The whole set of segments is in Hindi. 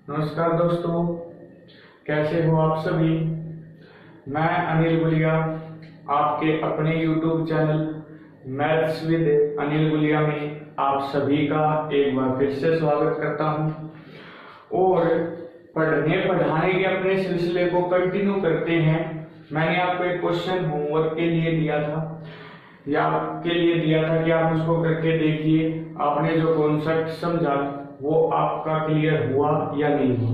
नमस्कार दोस्तों, कैसे हो आप सभी। मैं अनिल गुलिया आपके अपने YouTube channel maths with Anil Gulia में आप सभी का एक बार फिर से स्वागत करता हूं और पढ़ने पढ़ाने के अपने सिलसिले को कंटिन्यू करते हैं। मैंने आपको एक क्वेश्चन होमवर्क के लिए दिया था या आपके लिए दिया था कि आप उसको करके देखिए, आपने जो कॉन्सेप्ट समझा वो आपका क्लियर हुआ या नहीं हुआ।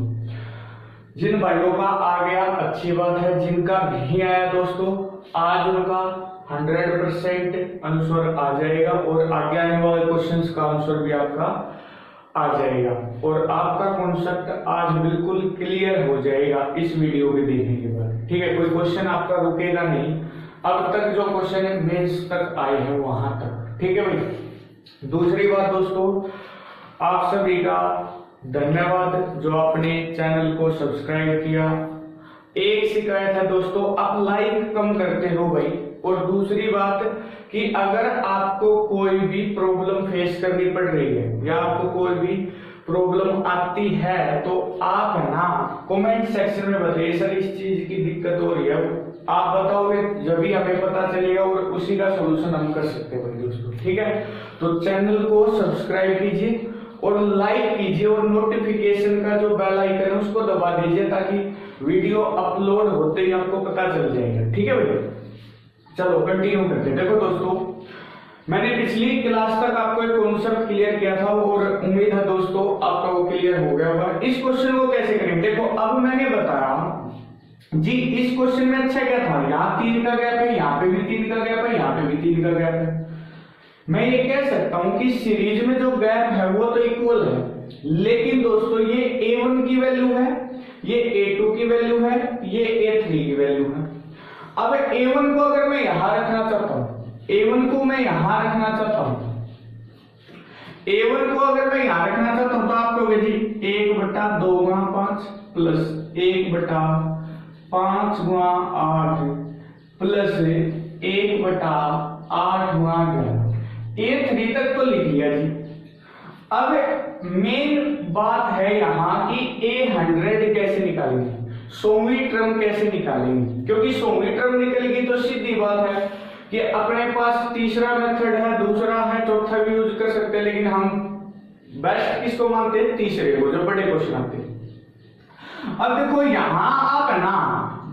जिन भाइयों का आ गया अच्छी बात है, जिनका नहीं आया दोस्तों आज उनका 100% आंसर आ जाएगा और आगे आने वाले क्वेश्चंस का आंसर भी आपका आ जाएगा और आपका कॉन्सेप्ट आज बिल्कुल क्लियर हो जाएगा इस वीडियो के देखने के बाद। ठीक है, कोई क्वेश्चन आपका रुकेगा नहीं। अब तक जो क्वेश्चन मेंस तक आए हैं वहां तक। ठीक है भाई। दूसरी बात दोस्तों, आप सभी का धन्यवाद जो आपने चैनल को सब्सक्राइब किया। एक शिकायत है दोस्तों, आप लाइक कम करते हो भाई। और दूसरी बात कि अगर आपको कोई भी प्रॉब्लम फेस करनी पड़ रही है या आपको कोई भी प्रॉब्लम आती है तो आप है ना कमेंट सेक्शन में बताइए, सर इस चीज की दिक्कत हो रही है, आप बताओगे जब भी हमें पता चलेगा और उसी का सॉल्यूशन हम कर सकते हैं दोस्तों। ठीक है, तो चैनल को सब्सक्राइब कीजिए और लाइक कीजिए और नोटिफिकेशन का जो बेल आइकन है उसको दबा दीजिए ताकि वीडियो अपलोड होते ही आपको पता चल जाएगा। ठीक है भैया, चलो कंटिन्यू करते हैं। देखो दोस्तों, मैंने पिछली क्लास तक आपको एक कॉन्सेप्ट क्लियर किया था और उम्मीद है दोस्तों आपका वो क्लियर हो गया होगा। इस क्वेश्चन को कैसे करेंगे, देखो अब मैंने बताया जी इस क्वेश्चन में अच्छा क्या था, यहाँ 3 का गैप है, यहाँ पे भी 3 का गैप है, यहाँ पे भी 3 का गैप है। मैं ये कह सकता हूं कि सीरीज में जो गैप है वो तो इक्वल है, लेकिन दोस्तों ये A1 की वैल्यू है, ये A2 की वैल्यू है, ये A3 की वैल्यू है। अब A1 को अगर मैं यहां रखना चाहता हूं, A1 को मैं यहां रखना चाहता हूं, A1 को अगर मैं यहां रखना चाहता हूं तो आप कहोगे जी 1/2 प्लस 1/5 प्लस 1/8 A3 तक तो लिख लिया जी। अब मेन बात है यहां कि A100 कैसे निकालेंगे, 100वीं टर्म कैसे निकालेंगे, क्योंकि 100वीं टर्म निकलेगी तो सीधी बात है कि अपने पास तीसरा मेथड है, दूसरा है, चौथा भी यूज कर सकते हैं, लेकिन हम बेस्ट किसको मानते हैं, तीसरे को, जो बड़े क्वेश्चन आते हैं। अब देखो यहां आप है ना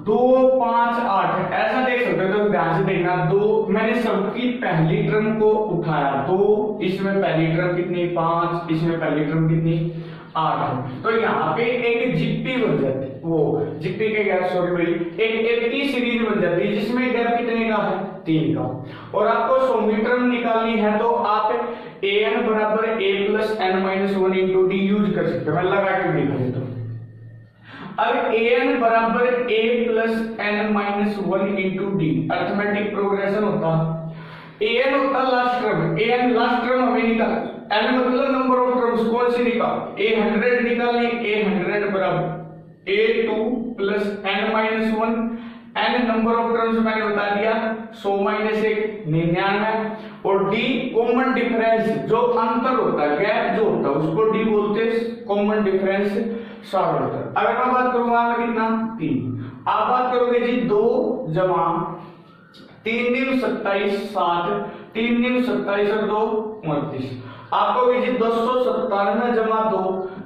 2, 5, 8 ऐसा देख सकते हो, तो ध्यान से देखना। 2 मैंने सबकी पहली टर्म को उठाया, 2 इसमें पहली टर्म कितनी, 5 इसमें पहली टर्म कितनी, 8। तो यहाँ पे एक जिप्पी बन जाती, वो जिप्पी के गैप सॉरी भाई एक एप्टी सीरीज बन जाती है जिसमें गैप कितने का है, 3 का। और आपको 100वीं टर्म निकालनी है तो आप an बराबर a plus n minus 1 into D use कर सकते हो। मैं लगा के दिखा देता हूं। अब an बराबर a plus n minus 1 into D arithmetic progression होता, an होता last term, an last term हमें निकाल, n मतलब नंबर ऑफ टर्म्स कौन सी निकाल, A100 निकालनी, A100 बराबर A2 plus n minus 1, n number of terms मैंने बता दिया 100 माइनस 1 99, और d कॉमन डिफरेंस जो अंतर होता है, गैप जो होता है उसको d बोलते हैं, कॉमन डिफरेंस सॉल्वर। अगर मैं बात करूंगा मैं कितना 3, आप बात करोगे जी 2 जमा 3 × 27 7, 3 × 27 और 2 29, आप कहोगे जी 297 जमा 2,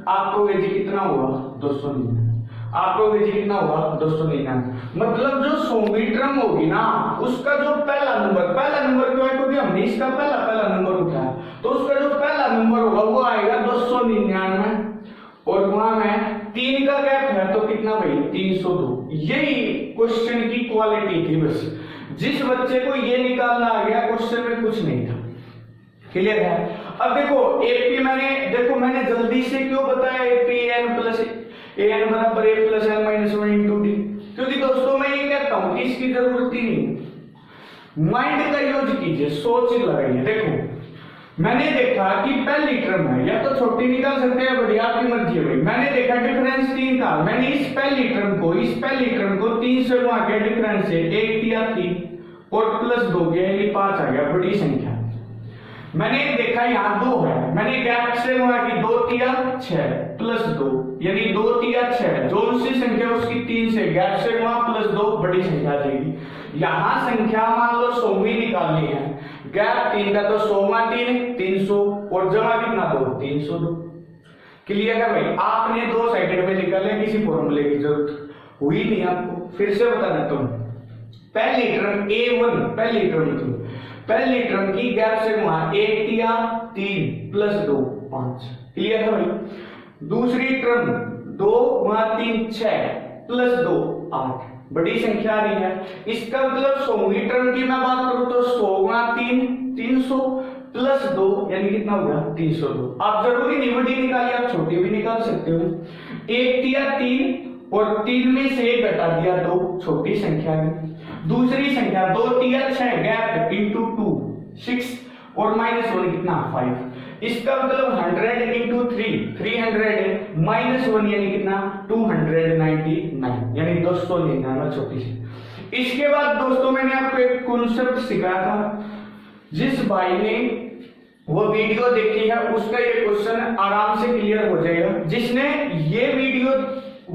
आप कहोगे जी कितना हुआ 299, आप कहोगे जी कितना हुआ 299। मतलब जो 100वीं टर्म होगी ना उसका जो पहला नंबर क्यों है, क्योंकि हमने इसका पहला नंबर उठाया, तो उसका जो पहला नंबर होगा वो आएगा 299 और वहां में 3 का गैप है तो कितना भाई 302। यही क्वेश्चन की क्वालिटी थी, बस जिस बच्चे को ये निकालना आ गया क्वेश्चन में कुछ नहीं था। क्लियर है। अब देखो एपी मैंने जल्दी से क्यों बताया एपी एन प्लस an बराबर a plus n minus 1 into D, क्योंकि दोस्तों मैं ये कहता हूं कि इसकी जरूरत ही नहीं, माइंड का यूज कीजिए, सोच लगाइए। देखो मैंने देखा कि पहली टर्म है, या तो छोटी निकाल सकते हैं, बड़ी आपकी मर्जी है भाई। मैंने देखा डिफरेंस 3 था, मैंने इस पहली टर्म को 3 से गुणा किया, डिफरेंस है 1 दिया 3 और प्लस 2 गया, ये 5 आ गया, बड़ी संख्या। मैंने देखा यहाँ 2 है, मैंने गैप से गुणा की 2 तिया 6 प्लस 2 यानी 2 तिया 6, जो सी संख्या उसकी 3 से गैप से गुणा प्लस 2 बड़ी संख्या आ जाएगी। यहाँ संख्या मान लो 100वीं निकालनी है, गैप 3 का तो 100वां 3 300 और जमा कितना 2 302। क्लियर है भाई? आपने 2 सेकंड में निकाले, किसी फॉर्मूले की जरूरत हुई नहीं आपको। फिर से बता देता हूँ, पहली टर्म A1 पहली टर्म की गैप से गुणा 1 तिया 3 प्लस 2 5। क्लियर है भाई? दूसरी टर्म 2 गुणा 3 6 प्लस 2 8, बड़ी संख्या आ रही है। इसका मतलब 100वीं टर्म की मैं बात करूं तो 100 गुणा 3 300 प्लस 2 यानी कितना हो गया 302। आप जरूरी नहीं बड़ी निकालिए, आप छोटी भी निकाल सकते हो। 1 तिया 3 और 3 में से 1 घटा दिया 2, छोटी संख्या है। दूसरी संख्या 2 तिया 6 गैप इंटू 2 6 और -1 कितना 5। इसका मतलब 100 इंटू 3 300 -1 यानी कितना 299 यानी 299 छोटी सी। इसके बाद दोस्तों मैंने आपको एक कॉन्सेप्ट सिखाया था, जिस भाई ने वो वीडियो देखी है उसका ये क्वेश्चन आराम से क्लियर हो जाएगा। जिसने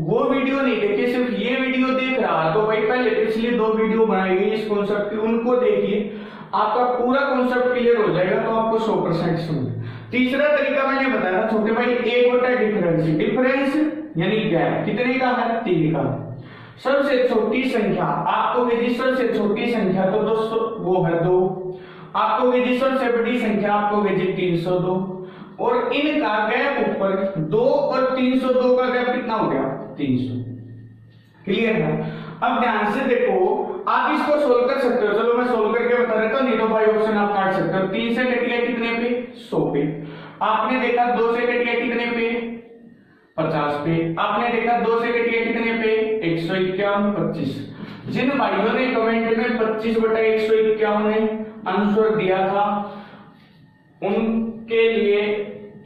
वो वीडियो नहीं देखी, सिर्फ ये वीडियो देख रहा, तो भाई पहले पिछली 2 वीडियो बनाई गई इस कॉन्सेप्ट की, उनको देखिए, आपका पूरा कॉन्सेप्ट क्लियर हो जाएगा, तो आपको 100% समझ। तीसरा तरीका मैंने बताया छोटे भाई, एक होता है डिफरेंस यानी गैप, कितने का है 3 का। सबसे छोटी संख्या आपको भेजी, सबसे छोटी संख्या तो दोस्तों वो है 2, आपको भेजी सबसे बड़ी संख्या आपको भेजी 302, और इनका गैप ऊपर 2 और 302 का गैप कितना हो गया 300। क्लियर है? अब ध्यान से देखो, आप इसको सोल्व कर सकते हो। चलो मैं सोल्व करके बता देता हूं, नहीं तो भाई ऑप्शन आप काट सकते हो। 3 से कट गया कितने पे 100 पे, आपने देखा 2 से कट गया कितने पे 50 पे, आपने देखा 2 से कट गया कितने पे 151 25। जिन भाइयों ने कमेंट में 25/151 आंसर दिया था उनके लिए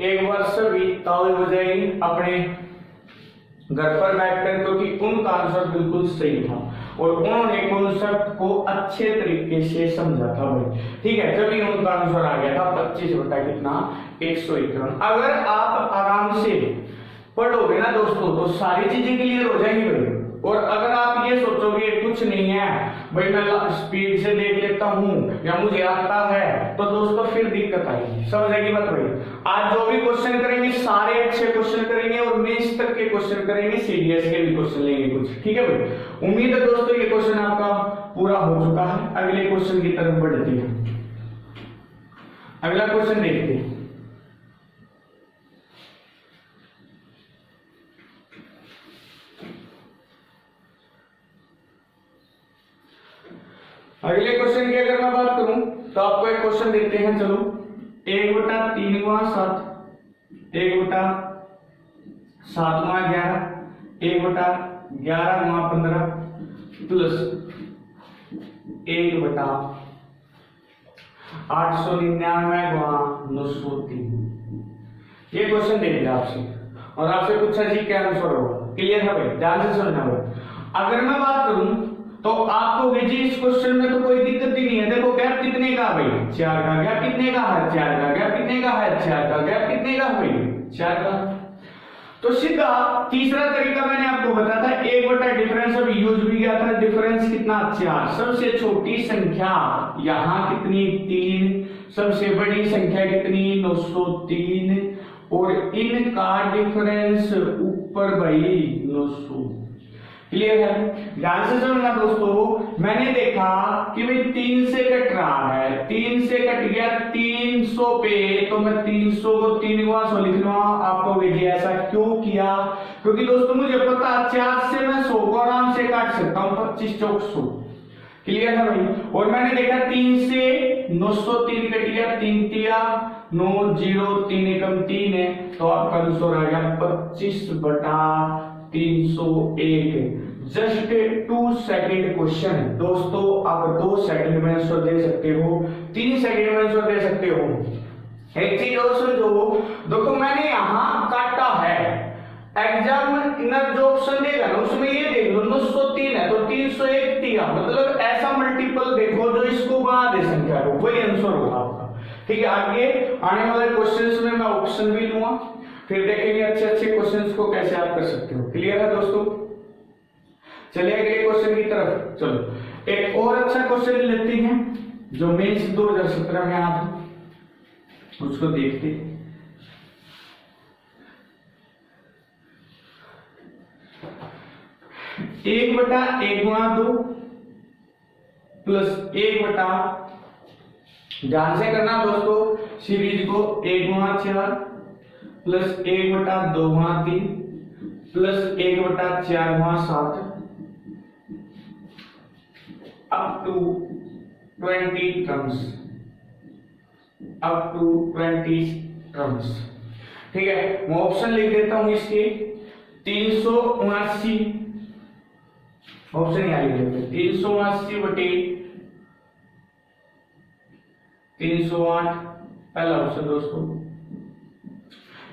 एक बार सभी ताली बजाएंगे अपने घर पर बैठकर, क्योंकि उनका आंसर बिल्कुल सही था और उन्होंने कॉन्सेप्ट को अच्छे तरीके से समझा था भाई। ठीक है, जब उनका आंसर आ गया था 25/151। अगर आप आराम से पढ़ोगे ना दोस्तों तो सारी चीजें क्लियर हो जाएंगी भाई। और अगर आप ये सोचोगे कुछ नहीं है भाई, मैं स्पीड से देख लेता हूं या मुझे आता है, तो दोस्तों फिर दिक्कत आएगी। समझ आएगी बात भाई? आज जो भी क्वेश्चन करेंगे सारे अच्छे क्वेश्चन करेंगे और मेंस तक के क्वेश्चन करेंगे, सीडीएस के भी क्वेश्चन लेंगे कुछ। ठीक है भाई? उम्मीद है दोस्तों ये क्वेश्चन आपका पूरा हो चुका है। अगले क्वेश्चन की तरफ बढ़ते हैं। अगला क्वेश्चन देखते हैं। अगले क्वेश्चन की अगर मैं बात करूं तो आपको एक क्वेश्चन देते हैं। चलो 1/3 गुणा 7 1/7 गुणा 11 1/11 गुणा 15 प्लस 1/899 गुणा 903। ये क्वेश्चन दे दिया आपसे और आपसे पूछा जी क्या आंसर होगा। क्लियर है भाई? ध्यान से सुनना भाई। अगर मैं बात करूं तो आपको जी इस क्वेश्चन में तो कोई दिक्कत ही नहीं है। देखो गैप कितने का भाई 4 का, गैप कितने का है 4 का, गैप कितने का है 4 का, गैप कितने का भाई 4 का। तो सीधा तीसरा तरीका मैंने आपको बताया था, 1 डिफरेंस अब यूज भी किया था। डिफरेंस कितना 4, सबसे छोटी संख्या यहां कितनी 3, सबसे बड़ी संख्या कितनी 903 और इनका डिफरेंस ऊपर भाई 900। क्लियर है? ध्यान से सुनना दोस्तों, मैंने देखा कि भाई 3 से कट रहा है, 3 से कट गया 300 पे, तो मैं 300 को 3 गुणा 100 लिख लूंगा। आपको भेजिए ऐसा क्यों किया? क्योंकि दोस्तों मुझे पता 4 से मैं 100 को आराम से काट सकता हूं, 25 चौक 100। क्लियर है भाई? और मैंने देखा 3 से 903 कट गया, 3 तिया 9 0 3 एकम 3 है, तो आपका आंसर आ गया 25/301। जस्ट 2 सेकंड क्वेश्चन दोस्तों, आप 2 सेकंड में आंसर दे सकते हो, 3 सेकंड में आंसर दे सकते हो। एक चीज और समझो, देखो मैंने यहां काटा है, एग्जामिनर जो ऑप्शन देगा ना उसमें ये देख लो 903 है तो 301 दिया, मतलब ऐसा मल्टीपल देखो जो इसको बना दे संख्या को, वही आंसर होगा आपका। ठीक है, आगे आने वाले क्वेश्चंस में मैं ऑप्शन भी लूंगा, फिर देखेंगे अच्छे अच्छे क्वेश्चंस को कैसे आप कर सकते हो। क्लियर है दोस्तों? चलिए अगले क्वेश्चन की तरफ। चलो एक और अच्छा क्वेश्चन लेते हैं जो मेंस 2017 में आया था, उसको देखते हैं। एक बटा एक गुणा 2 प्लस एक बटा, ध्यान से करना दोस्तों, सीरीज को 1 गुणा 4 प्लस 1 बटा 2 गुणा 3 प्लस 1 बटा 4 गुणा 7 up to 20 terms, up to 20 terms. ठीक है, मैं ऑप्शन लिख देता हूं इसके 379, ऑप्शन यहां लिख देते 379 बटे 308, पहला ऑप्शन दोस्तों।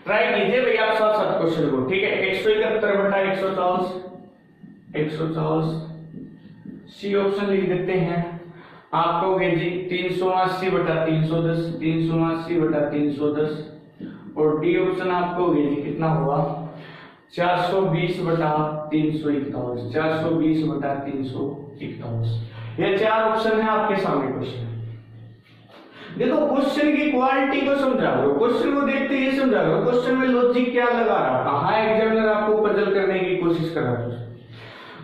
ट्राई कीजिए भैया आप साथ साथ क्वेश्चन को। ठीक है, 171 बटा 140, 140 सी ऑप्शन लिख देते हैं। आप कहोगे जी 380 बटा 310, 380 बटा 310, और डी ऑप्शन आप कहोगे जी कितना हुआ 420 बटा 341, 420 बटा 341। ये चार ऑप्शन है आपके सामने क्वेश्चन। देखो क्वेश्चन की क्वालिटी को समझा लो, क्वेश्चन को देखते ही समझा लो क्वेश्चन में लॉजिक क्या लगा रहा, कहां एग्जामिनर आपको पजल करने की कोशिश कर रहा है।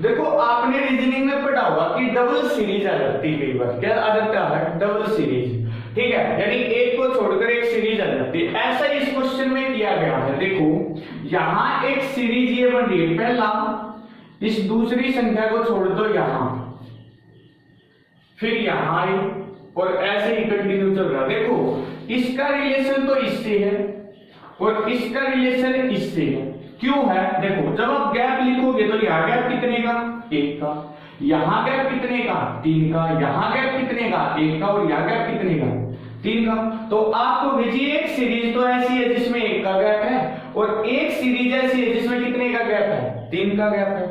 देखो आपने रीजनिंग में पढ़ा होगा कि डबल सीरीज आ जाती है, कई बार क्या आ जाता है डबल सीरीज। ठीक है, यानी एक को छोड़कर एक सीरीज आ जाती है। ऐसा इस क्वेश्चन में किया गया है। देखो यहां एक सीरीज ये बन रही है, पहला इस दूसरी संख्या को छोड़ दो यहां, फिर यहां और ऐसे ही कंटिन्यू चल रहा। देखो इसका रिलेशन तो इससे है और इसका रिलेशन इससे है। क्यों है? देखो जब आप गैप लिखोगे तो यहाँ गैप कितने का 1 का, यहाँ गैप कितने का 3 का, यहाँ गैप कितने का 1 का, और यहाँ गैप कितने का 3 का। तो आपको भेजिए एक सीरीज तो ऐसी है जिसमें 1 का गैप है, और एक सीरीज ऐसी है जिसमें कितने का गैप है 3 का गैप है।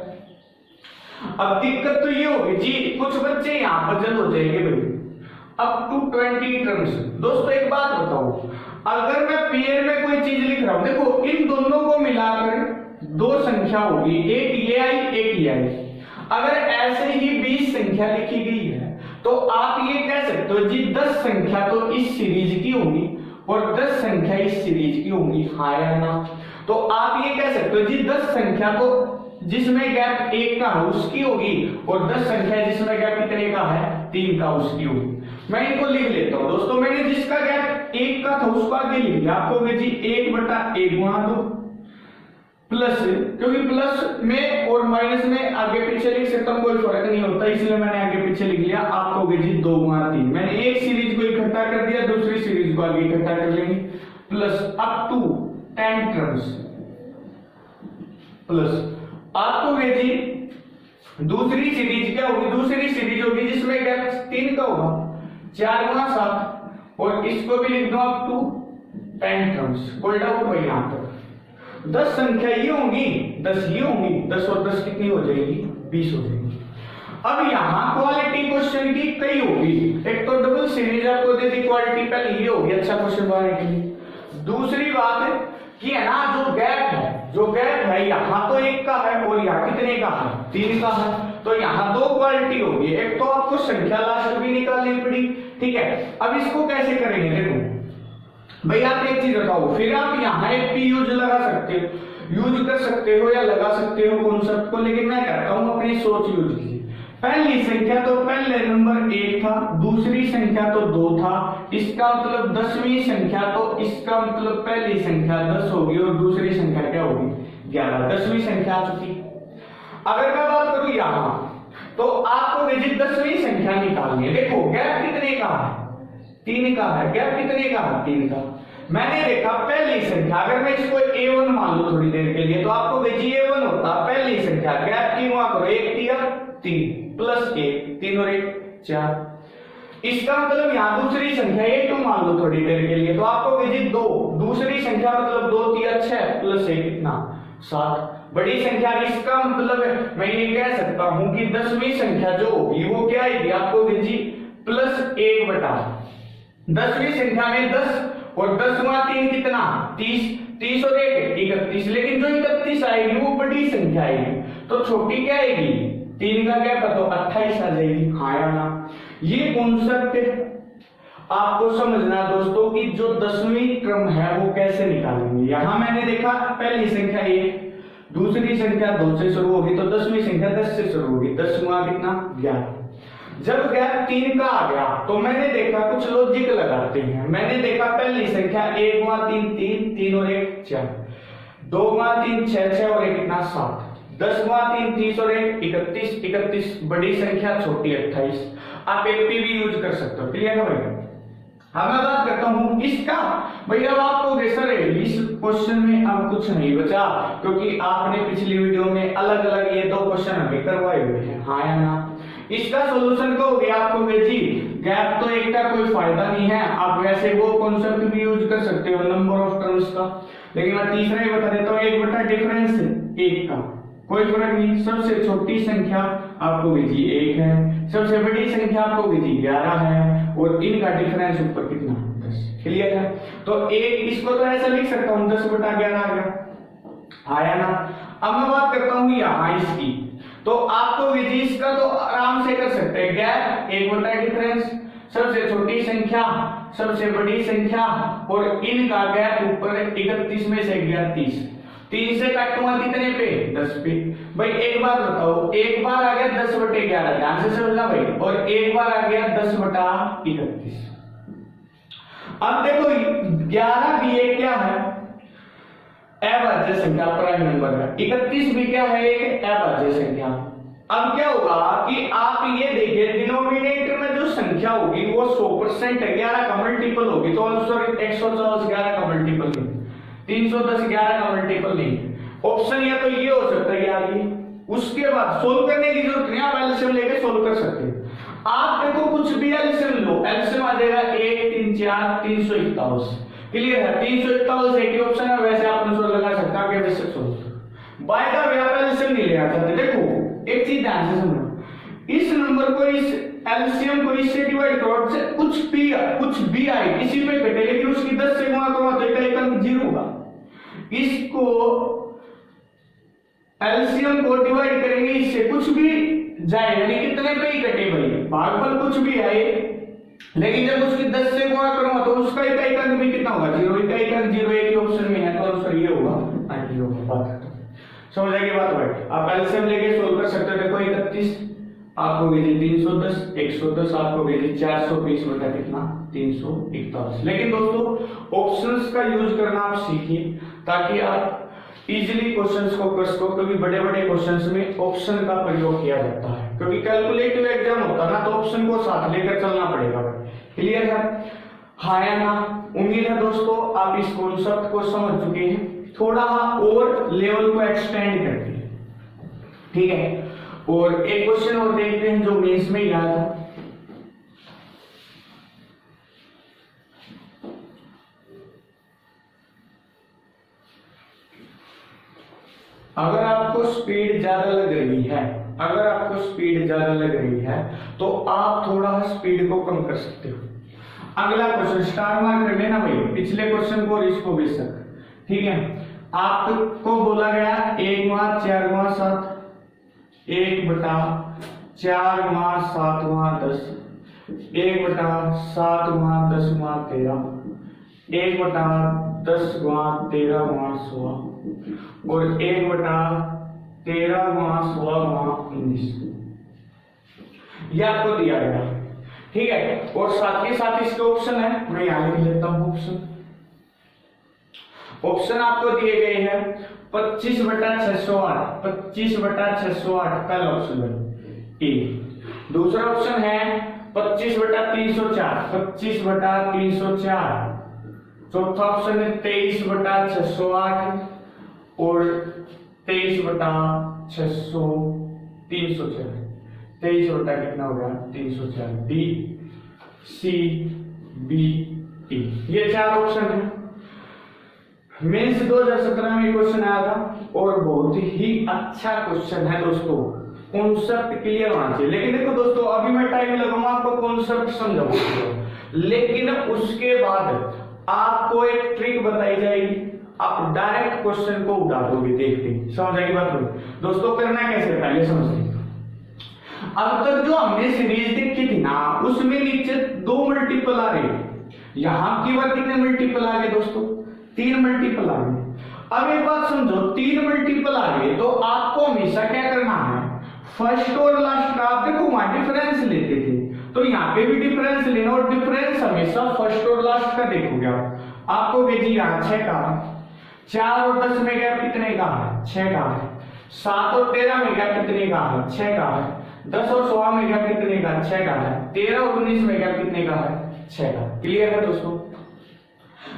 अब दिक्कत तो ये होगी जी, कुछ बच्चे यहाँ पर जल हो जाएंगे भाई अप टू 20 टर्म्स। दोस्तों एक बात बताओ, अगर मैं पेयर में कोई चीज लिख रहा हूं, देखो इन दोनों को मिलाकर 2 संख्या होगी, एक ये आई एक ये आई। अगर ऐसे ही 20 संख्या लिखी गई है तो आप ये कह सकते हो जी 10 संख्या तो इस सीरीज की होगी और 10 संख्या इस सीरीज की होंगी, हाँ या ना? तो आप ये कह सकते हो जी 10 संख्या तो जिसमें गैप 1 का है उसकी होगी, और 10 संख्या जिसमें गैप कितने का है 3 का उसकी होगी। मैं इनको लिख लेता हूं दोस्तों। मैंने जिसका गैप 1 का था उसको आगे लिख लिया। आपको जी 1 बटा 1 गुणा 2 प्लस, क्योंकि प्लस में और माइनस में आगे पीछे लिख सकता हूं, कोई फर्क नहीं होता, इसलिए मैंने आगे पीछे लिख लिया। आपको जी 2 गुणा 3, मैंने एक सीरीज को इकट्ठा कर दिया, दूसरी सीरीज को आगे इकट्ठा कर लेंगे, plus up to 10 terms, plus आपको जी दूसरी सीरीज क्या होगी, दूसरी सीरीज होगी जिसमें गैप 3 का होगा, 4 गुणा 7, और इसको भी लिख दो अप टू 10 टर्म्स। कोई डाउट भाई? यहां तक 10 संख्या ये होंगी, 10 ये होंगी, 10 और 10 कितनी हो जाएगी 20 हो जाएगी। अब यहां क्वालिटी क्वेश्चन की कई होगी, एक तो डबल सीरीज आपको दे दी, क्वालिटी पहले ये होगी अच्छा क्वेश्चन बनाने के लिए। दूसरी बात कि है ना जो गैप है यहाँ तो 1 का है और यहाँ कितने का है 3 का है, तो यहाँ 2 क्वालिटी होगी। एक तो आपको संख्या लास्ट भी निकालनी पड़ी। ठीक है, अब इसको कैसे करेंगे? देखो भाई आप एक चीज बताओ, फिर आप यहाँ एक भी यूज लगा सकते हो, यूज कर सकते हो या लगा सकते हो कॉन्सेप्ट को, लेकिन मैं कहता हूँ अपनी सोच यूज कीजिए। पहली संख्या तो पहले नंबर 1 था, दूसरी संख्या तो 2 था, इसका मतलब 10वीं संख्या, तो इसका मतलब पहली संख्या 10 होगी और दूसरी संख्या क्या होगी 11, 10वीं संख्या आ चुकी। अगर मैं बात करूं यहां तो आपको 10वीं संख्या निकालनी है। देखो गैप कितने का है 3 का है, गैप कितने का है 3 का। मैंने देखा पहली संख्या, अगर मैं इसको A1 मान लूं थोड़ी देर के लिए, तो आपको A1 होता पहली संख्या, गैप की वहां करो 1 3 प्लस 1, 3 और 1 4। इसका मतलब यहां दूसरी संख्या A2 मान लो थोड़ी देर के लिए, तो आपको 2, दूसरी संख्या मतलब 2 3 6 प्लस 1 कितना 7, बड़ी संख्या। इसका मतलब मैं ये कह सकता हूं कि 10वीं संख्या जो होगी वो क्या आएगी आपको जी प्लस 1 बटा 10वीं संख्या में 10 और 10 गुणा 3 कितना 30, 30 और 1 31, लेकिन जो 31 आएगी वो बड़ी संख्या आएगी, तो छोटी क्या आएगी 3 का क्या तो 28 आ जाएगी। हाँ या ना, ये कॉन्सेप्ट आपको समझना दोस्तों कि जो 10वीं क्रम है वो कैसे निकालेंगे। यहां मैंने देखा पहली संख्या 1, दूसरी संख्या 2 से शुरू होगी, तो 10वीं संख्या 10 से शुरू होगी, 10 गुणा कितना 11। जब गैप 3 का आ गया तो मैंने देखा कुछ लॉजिक लगाते हैं। मैंने देखा पहली संख्या 1 गुणा 3 3, 3 और 1 4, 2 गुणा 3 6 6 और 1 कितना 7, 10 गुणा 3 30 और 1 31, 31 बड़ी संख्या छोटी 28। आप एपी भी यूज कर सकते हो। क्लियर है भैया। अब मैं बात करता हूं इसका। भैया आप कहोगे सर इस क्वेश्चन में अब कुछ नहीं बचा, क्योंकि आपने पिछली वीडियो में अलग अलग ये 2 क्वेश्चन अभी करवाए हुए हैं। हाँ या ना, इसका सॉल्यूशन कहोगे आप कहोगे जी गैप तो एक का कोई फायदा नहीं है, आप वैसे वो कॉन्सेप्ट भी यूज कर सकते हो नंबर ऑफ टर्म्स का, लेकिन मैं तीसरा ही बता देता हूँ, 1 बटा डिफरेंस 1 का कोई फर्क नहीं। सबसे छोटी संख्या आपको जी 1 है, सबसे बड़ी संख्या आपको जी 11 है, और इनका डिफरेंस ऊपर कितना 10। क्लियर है। तो एक इसको तो ऐसा लिख सकता हूँ 10 बटा 11 आ गया। आया ना। अब मैं बात करता हूँ यहाँ इसकी, तो आपको जी इसका तो आराम से कर सकते हैं। गैप 1 बटा डिफरेंस, सबसे छोटी संख्या सबसे बड़ी संख्या, और इनका गैप ऊपर 31 में से गया 30, 3 से काटूंगा कितने पे 10 पे। भाई एक बार बताओ, एक बार आ गया 10 बटे 11, ध्यान से समझना भाई, और एक बार आ गया 10 बटा 31। अब देखो 11 भी एक क्या है अभाज्य संख्या, प्राइम नंबर है। 31 भी क्या है एक अभाज्य संख्या। अब क्या होगा कि आप ये देखिए डिनोमिनेटर में जो संख्या होगी वो 100% है, 11 का मल्टीपल होगी, तो आंसर 140 11 का मल्टीपल नहीं, 310 11 का मल्टीपल नहीं। ऑप्शन या तो ये हो सकता है या ये। उसके बाद सोल्व करने की जरूरत नहीं, आप एलसीएम लेके सोल्व कर सकते हैं। आप देखो कुछ भी एलसीएम लो, एलसीएम आ जाएगा 1 3 4 341। क्लियर है, 341 एक ही ऑप्शन है, वैसे आप आंसर लगा सकते हैं, आगे basic solve. By the way आप एलसीएम नहीं ले सकते। देखो एक चीज ध्यान से समझो, इस नंबर को इस एलसीएम को इससे डिवाइड करो, से कुछ भी आए इसी पे घटे, लेकिन उसकी 10 से गुणा करो तो एक अंक 0 होगा। इसको एलसीएम को डिवाइड करेंगे इससे कुछ भी जाए, यानी कितने पे ही कटे भाई, भागफल कुछ भी आए, लेकिन जब उसकी 10 से गुणा करूंगा तो उसका एक अंक भी कितना होगा 0, एक अंक 0 एक ही ऑप्शन में है, तो आंसर ये होगा 90 होगा। समझ आएगी बात भाई। आप एलसीएम लेके सोल्व कर सकते हो। देखो 31 आपको भेजी 310, 110 आपको भेजी 420 बटा कितना 341। लेकिन दोस्तों ऑप्शंस का यूज करना आप सीखिए, ताकि आप इजीली क्वेश्चंस को कर सको, क्योंकि बड़े बड़े क्वेश्चंस में ऑप्शन का प्रयोग किया जाता है, क्योंकि कैलकुलेटिव एग्जाम होता है ना, तो ऑप्शन को साथ लेकर चलना पड़ेगा। क्लियर है। हाँ या ना। उम्मीद है दोस्तों आप इस कॉन्सेप्ट को समझ चुके हैं, थोड़ा और लेवल को एक्सटेंड करते हैं। ठीक है, और एक क्वेश्चन और देखते हैं जो मेंस में याद है। अगर आपको स्पीड ज्यादा लग रही है, अगर आपको स्पीड ज्यादा लग रही है तो आप थोड़ा स्पीड को कम कर सकते हो। अगला क्वेश्चन स्टार मार्क कर लेना भाई, पिछले क्वेश्चन को और इसको भी सक। ठीक है, आपको बोला गया 1 गुणा 4 गुणा 7, 1 बटा 4 गुणा 7 गुणा 10, 1 बटा 7 गुणा 10 गुणा 13, 1 बटा 10 गुणा 13 गुणा 16, और 1 बटा 13 गुणा 16 गुणा 19। यह आपको दिया गया। ठीक है, और साथ ही साथ इसके ऑप्शन है, मैं यहां लिख लेता हूं ऑप्शन। ऑप्शन आपको दिए गए हैं 25 बटा 608, 25 बटा 608 पहला ऑप्शन है ए। दूसरा ऑप्शन है 25 बटा 304, 25 बटा 304। चौथा ऑप्शन है 23 बटा 608 और 23 बटा 600 304। 23 बटा कितना हो गया 304। डी सी बी ई, ये 4 ऑप्शन है। मेंस 2017 में क्वेश्चन आया था और बहुत ही अच्छा क्वेश्चन है दोस्तों। कॉन्सेप्ट क्लियर होना चाहिए, लेकिन देखो दोस्तों अभी मैं टाइम लगाऊंगा आपको कॉन्सेप्ट समझाऊंगा, लेकिन उसके बाद आपको एक ट्रिक बताई जाएगी, आप डायरेक्ट क्वेश्चन को उड़ा दोगे देखते। समझ आएगी बात? दोस्तों करना कैसे पहले समझिए। अब तक जो हमने सीरीज देखी थी ना, उसमें नीचे 2 मल्टीपल आ रहे, यहां की बार कितने मल्टीपल आ गए दोस्तों? 3 मल्टीपल आ गए। अब एक बात समझो, 3 मल्टीपल आ गए तो आपको हमेशा क्या करना है, फर्स्ट और लास्ट का आप देखो वहां डिफरेंस लेते थे, तो यहाँ पे भी डिफरेंस लेना, और डिफरेंस हमेशा फर्स्ट और लास्ट का देखोगे आपको जी यहाँ 6 का, 4 और 10 में गैप कितने का है? 6 का है। 7 और 13 में गैप कितने का है? 6 का है। 10 और 16 में गैप कितने का? 6 का है। 13 और 19 में गैप कितने का है? 6 का। क्लियर है दोस्तों?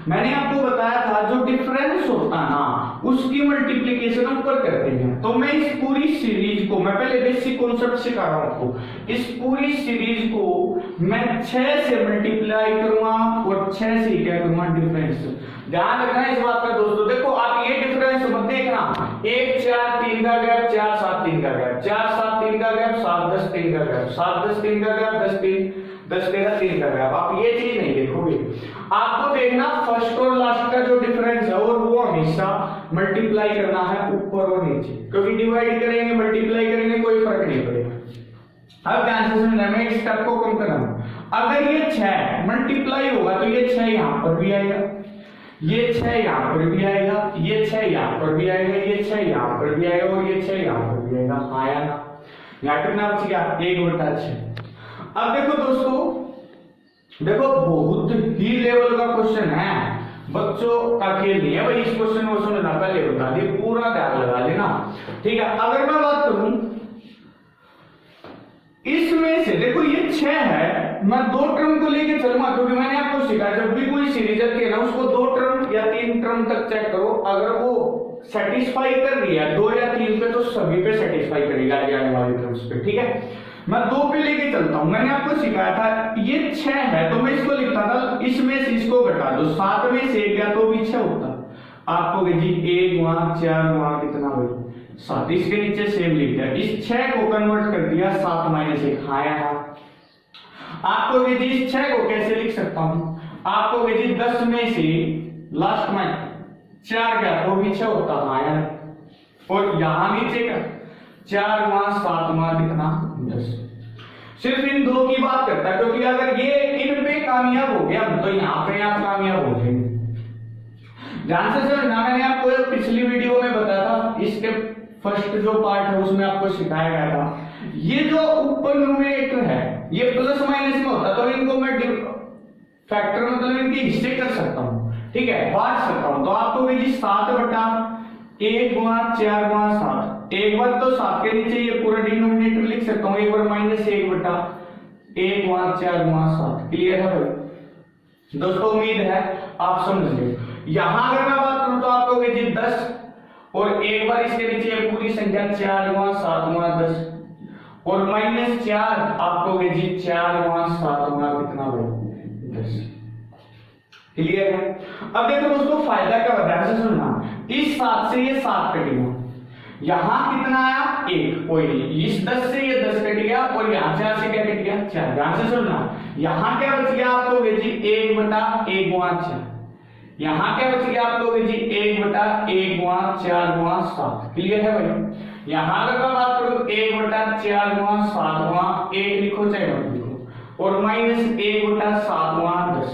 मैंने आपको बताया था जो डिफरेंस होता है ना, उसकी मल्टीप्लीकेशन ऊपर करते हैं। तो मैं इस पूरी सीरीज को, मैं पहले बेसिक कॉन्सेप्ट सिखा रहा हूं आपको, इस पूरी सीरीज को मैं 6 से मल्टीप्लाई करूंगा और 6 से क्या करूंगा? डिफरेंस। ध्यान रखना इस बात का दोस्तों। देखो आप ये डिफरेंस मत देखना, 1 4 3 का गैप, 4 7 3 का गैप, 4 7 3 का गैप, 7 10 3 का गैप, 7 10 3 का गैप, 10 3 10 13 3 का गैप। आप ये चीज नहीं देखोगे, आपको देखना फर्स्ट और लास्ट का जो डिफरेंस है और वो हमेशा मल्टीप्लाई करना है ऊपर और नीचे, क्योंकि डिवाइड करेंगे मल्टीप्लाई करेंगे कोई फर्क नहीं पड़ेगा। अब ध्यान से सुनना, मैं इस स्टेप को कम कर रहा हूं। अगर ये 6 मल्टीप्लाई होगा तो ये 6 यहां पर भी आएगा, ये 6 यहां पर भी आएगा, ये 6 यहां पर भी आएगा, ये 6 यहां पर भी आएगा और ये 6 यहां पर भी आएगा। आया ना? यहां कितना बच गया? 1/6। अब देखो दोस्तों, देखो बहुत ही लेवल का क्वेश्चन है, बच्चों का खेल नहीं है भाई। इस क्वेश्चन को समझना पहले बता दिए, पूरा ध्यान लगा लेना, ठीक है? अगर मैं बात करूं इसमें से, देखो ये 6 है, मैं 2 टर्म को लेके चलूंगा, क्योंकि मैंने आपको सिखाया जब भी कोई सीरीज है ना, उसको 2 टर्म या 3 टर्म तक चेक करो। अगर वो सेटिस्फाई कर रही है 2 या 3 पे, तो सभी पे सेटिस्फाई करेगा आने वाले टर्म्स पे, ठीक है? मैं 2 पे लेके चलता हूं। मैंने आपको सिखाया था ये 6 है तो मैं इसको लिखता था, इसमें से इसको घटा दो, 7 में से 1 गया तो भी 6 होता। आपको जी 1 वहां 4 वहां कितना हुआ? 7। इसके नीचे सेम लिख दिया, इस 6 को कन्वर्ट कर दिया 7 - 1। आया ना? आपको जी इस 6 को कैसे लिख सकता हूं? आपको जी 10 में से लास्ट में 4 गया तो भी 6 होता। आया? और यहां नीचे का 4 वहां 7 वहां कितना? 10। सिर्फ इन 2 की बात करता है, क्योंकि अगर ये इन पे कामयाब हो गया तो यहाँ पे आप कामयाब हो जाएंगे। ध्यान से समझना, मैंने आपको पिछली वीडियो में बताया था, इसके फर्स्ट जो पार्ट है उसमें आपको सिखाया गया था, ये जो ऊपर न्यूमरेटर है ये प्लस माइनस में होता है, तो इनको मैं फैक्टर मतलब इनके हिस्से कर सकता हूं, ठीक है, बांट सकता हूं। तो आपको जी 7/1 गुणा 4 गुणा 7, एक बार तो 7 के नीचे ये पूरा डिनोमिनेटर लिख सकता हूं, एक बार -1/1 गुणा 4 गुणा 7। क्लियर है भाई दोस्तों? उम्मीद है आप समझ गए। यहां अगर मैं बात करूं तो आपको जी 10 और एक बार इसके नीचे ये पूरी संख्या 4 गुणा 7 गुणा 10 और -4 आपको जी 4 गुणा 7 गुणा कितना भाई? 10। क्लियर है? अब देखो दोस्तों फायदा क्या होता है, सुनना, इस 7 से ये 7 कटेगा, यहां कितना आया? 1, कोई नहीं, इस 10 से ये 10 कट गया और यहां 4 से क्या कट गया? 4। ध्यान से सुनना, यहां क्या बच गया आपको जी 1/1 गुणा 4, यहां क्या बच गया आपको जी 1/1 गुणा 4 गुणा 7। क्लियर है भाई? यहां अगर मैं बात करूं 1/4 गुणा 7 गुणा 1 लिखो चाहे मत लिखो, और -1/7 गुणा 10।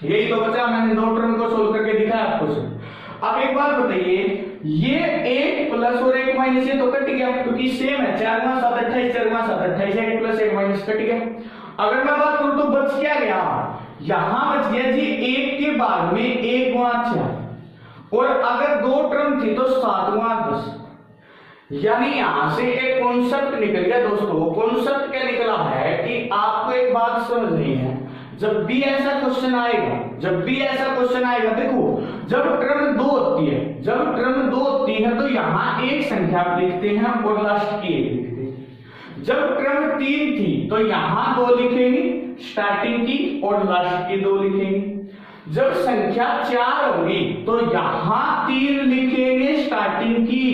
यही तो बचा, मैंने 2 टर्म को सोल्व करके दिखाया आपको सर। अब एक बात बताइए, ये 1 प्लस और 1 माइनस ये तो कट गया, क्योंकि सेम है, 4 गुणा 7 28, 4 गुणा 7 28, 1 प्लस 1 माइनस कट गया। अगर मैं बात करूं तो बच क्या गया? यहां बच गया जी 1 के बाद में 1 गुणा 4, और अगर 2 टर्म थी तो 7 गुणा 10। यानी यहां से एक कॉन्सेप्ट निकल गया दोस्तों। कॉन्सेप्ट क्या निकला है कि आपको एक बात समझनी है, जब भी ऐसा क्वेश्चन आएगा, जब भी ऐसा क्वेश्चन आएगा, देखो जब टर्म 2 होती है, जब टर्म 2 होती है तो यहां एक संख्या लिखते हैं और लास्ट की 1 लिखते हैं। जब टर्म 3 थी तो यहां 2 लिखेंगे स्टार्टिंग की और लास्ट की 2 लिखेंगे। जब संख्या 4 होगी तो यहां 3 लिखेंगे स्टार्टिंग की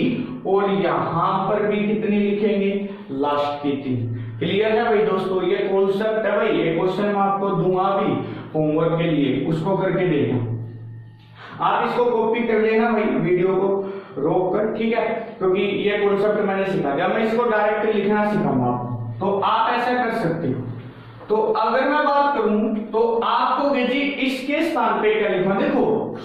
और यहां पर भी कितनी लिखेंगे? लास्ट की 3। क्लियर है भाई दोस्तों, ये कॉन्सेप्ट है भाई। ये क्वेश्चन मैं आपको दूंगा भी होमवर्क के लिए, उसको करके देखना। आप इसको कॉपी कर लेना भाई, वीडियो को रोक कर, ठीक है, क्योंकि ये कॉन्सेप्ट मैंने सीखा। जब मैं इसको डायरेक्ट लिखना सिखाऊंगा तो आप ऐसा कर सकते हो। तो अगर मैं बात करूं तो आपको जी इसके स्थान पे क्या लिखना, देखो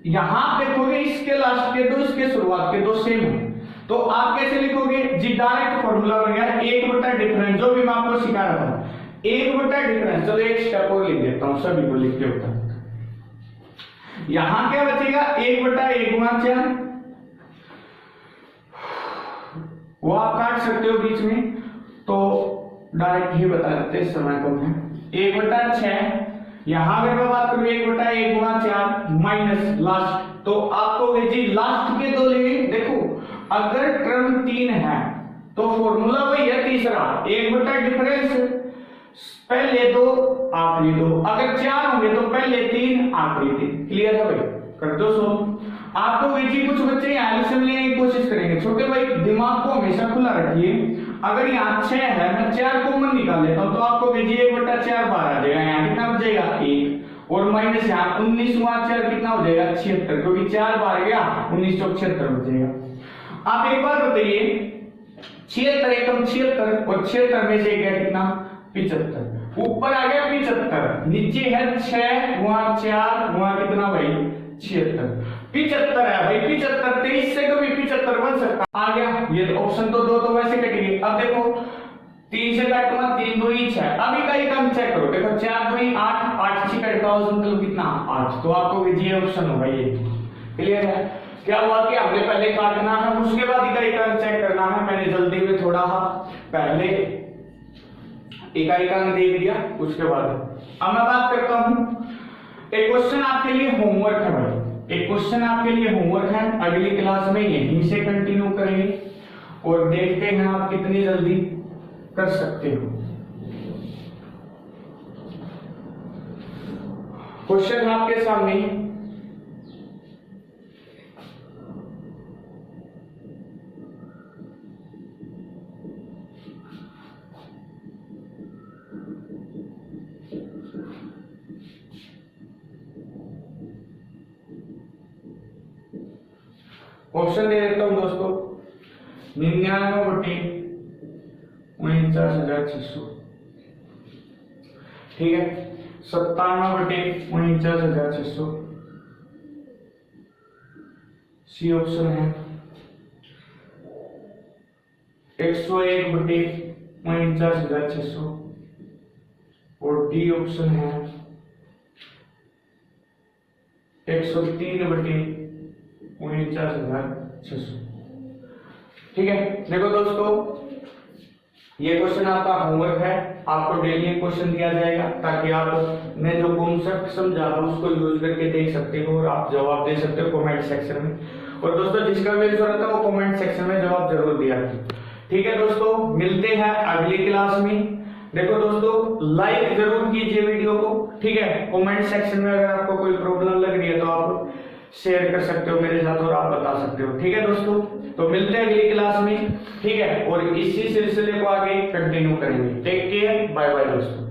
यहां देखोगे इसके लास्ट के दो, इसके शुरुआत के दो सेम है, तो आप कैसे लिखोगे जी? डायरेक्ट फॉर्मूला बन गया 1 बटा डिफरेंस, जो भी मैं आपको सिखा रहा था 1 बटा डिफरेंस। चलो एक स्टेप और लिख देता हूं, सभी को लिख के होता। यहां क्या बचेगा? 1 बटा 1 गुणा 4, वो आप काट सकते हो बीच में, तो डायरेक्ट ही बता देते हैं, समय कम है। 1 बटा 6, यहां अगर मैं बात करूं 1 बटा 1 गुणा 4 माइनस लास्ट, तो आपको जी लास्ट के दो लेंगे। देखो अगर टर्म 3 है तो फॉर्मूला वही है तीसरा, 1 बटा डिफरेंस, पहले दो आखिरी दो, अगर 4 होंगे तो पहले 3 आखिरी 3। क्लियर है भाई? कर दो सो। आपको जी कुछ बच्चे एल्सियम लेने की कोशिश करेंगे। छोटे भाई दिमाग को हमेशा खुला रखिए। अगर यहाँ 6 है, मैं 4 कॉमन निकाल लेता हूं, तो आपको जी 1 बटा 4 बाहर आ जाएगा। यहाँ कितना बचेगा? 1, और माइनस यहाँ 19 गुणा 4 कितना हो जाएगा? 76, क्योंकि 4 बाहर गया, 19 चौक 76 बचेगा। आप एक बार बताइए, 76 एकम 76, और 76 में से गया कितना? 75। ऊपर आ गया 75, नीचे है 6 गुणा 4 गुणा कितना भाई? 76। 75 है भाई, 75 23 से कभी 75 बन सकता आ गया। ये ऑप्शन तो 2 तो वैसे कटेंगे। अब देखो 3 से काटूंगा, 3 2 6, अभी का ही काम चेक करो। देखो 4 2 8, 8 से कटता मतलब कितना? 8। तो आपको ये ऑप्शन होगा ये। क्लियर है? क्या हुआ कि हमने पहले काटना है, उसके बाद इकाई का चेक करना है। मैंने जल्दी में थोड़ा पहले इकाई का देख दिया, उसके बाद अब मैं बात करता हूं। एक क्वेश्चन आपके लिए होमवर्क है भाई, एक क्वेश्चन आपके लिए होमवर्क है। अगली क्लास में यहीं से कंटिन्यू करेंगे और देखते हैं आप कितनी जल्दी कर सकते हो। क्वेश्चन आपके सामने, ऑप्शन दे देता हूं दोस्तों। 99/49,600, ठीक है। 97/49,600 सी ऑप्शन है। 101/49,600 और डी ऑप्शन है 103/49,600। ठीक है, देखो दोस्तों ये क्वेश्चन आपका होमवर्क है। आपको डेली क्वेश्चन दिया जाएगा ताकि आप मैं जो कॉन्सेप्ट समझा रहा हूं उसको यूज करके देख सकते हो और आप जवाब दे सकते हो कमेंट सेक्शन में। और दोस्तों जिसका भी जरूरत है वो कमेंट सेक्शन में जवाब जरूर दिया। ठीक है दोस्तों, मिलते हैं अगली क्लास में। देखो दोस्तों लाइक जरूर कीजिए वीडियो को, ठीक है। कमेंट सेक्शन में अगर आपको कोई प्रॉब्लम लग रही है तो आप शेयर कर सकते हो मेरे साथ और आप बता सकते हो। ठीक है दोस्तों, तो मिलते हैं अगली क्लास में, ठीक है। और इसी सिलसिले को आगे कंटिन्यू करेंगे। टेक केयर, बाय बाय दोस्तों।